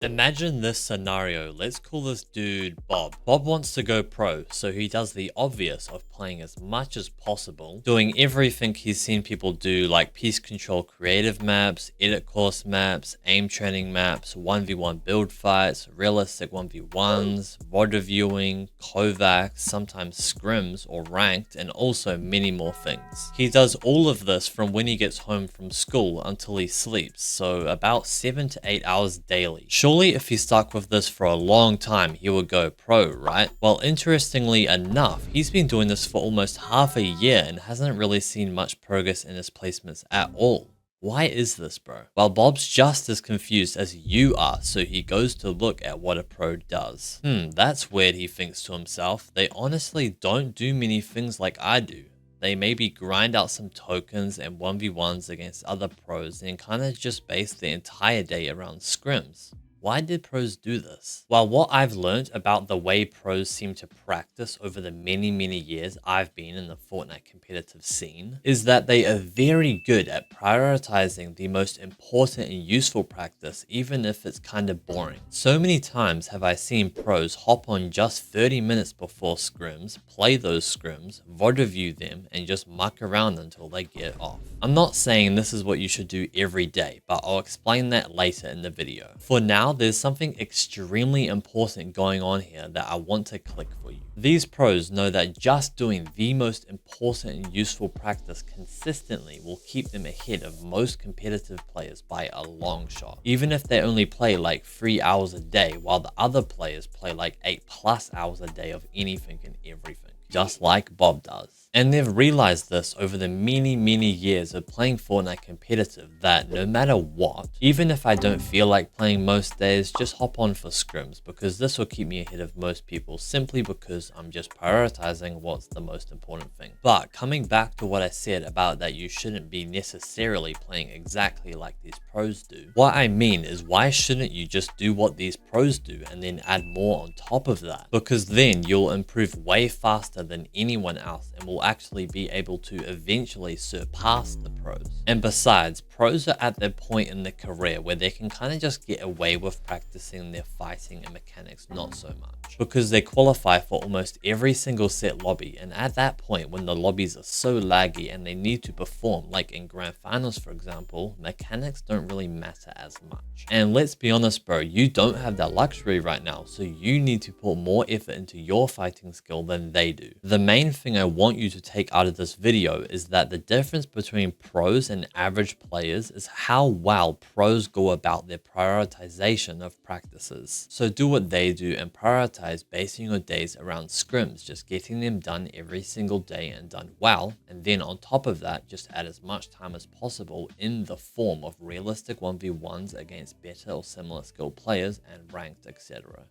Imagine this scenario. Let's call this dude Bob. Bob wants to go pro, so he does the obvious of playing as much as possible, doing everything he's seen people do like piece control creative maps, edit course maps, aim training maps, 1v1 build fights, realistic 1v1s, VOD reviewing, Kovacs, sometimes scrims or ranked, and also many more things. He does all of this from when he gets home from school until he sleeps, so about 7 to 8 hours daily. Surely if he stuck with this for a long time, he would go pro, right? Well, interestingly enough, he's been doing this for almost half a year and hasn't really seen much progress in his placements at all. Why is this, bro? Well, Bob's just as confused as you are, so he goes to look at what a pro does. That's weird, he thinks to himself. They honestly don't do many things like I do. They maybe grind out some tokens and 1v1s against other pros and kind of just base the entire day around scrims. Why did pros do this? Well, what I've learned about the way pros seem to practice over the many years I've been in the Fortnite competitive scene is that they are very good at prioritizing the most important and useful practice, even if it's kind of boring. So many times have I seen pros hop on just 30 minutes before scrims, play those scrims, VOD review them, and just muck around until they get off. I'm not saying this is what you should do every day, but I'll explain that later in the video. For now, there's something extremely important going on here that I want to click for you. These pros know that just doing the most important and useful practice consistently will keep them ahead of most competitive players by a long shot. Even if they only play like 3 hours a day, while the other players play like 8+ hours a day of anything and everything, just like Bob does. And they've realized this over the many years of playing Fortnite competitive that no matter what, even if I don't feel like playing most days, just hop on for scrims because this will keep me ahead of most people simply because I'm just prioritizing what's the most important thing. But coming back to what I said about that you shouldn't be necessarily playing exactly like these pros do, what I mean is why shouldn't you just do what these pros do and then add more on top of that? Because then you'll improve way faster than anyone else and will actually be able to eventually surpass the pros. And besides, pros are at their point in their career where they can kind of just get away with practicing their fighting and mechanics not so much, because they qualify for almost every single set lobby, and at that point when the lobbies are so laggy and they need to perform, like in grand finals for example, mechanics don't really matter as much. And let's be honest bro, you don't have that luxury right now, so you need to put more effort into your fighting skill than they do. The main thing I want you to take out of this video is that the difference between pros and average players is how well pros go about their prioritization of practices. So do what they do and prioritize basing your days around scrims, just getting them done every single day and done well, and then on top of that just add as much time as possible in the form of realistic 1v1s against better or similar skilled players and ranked, etc.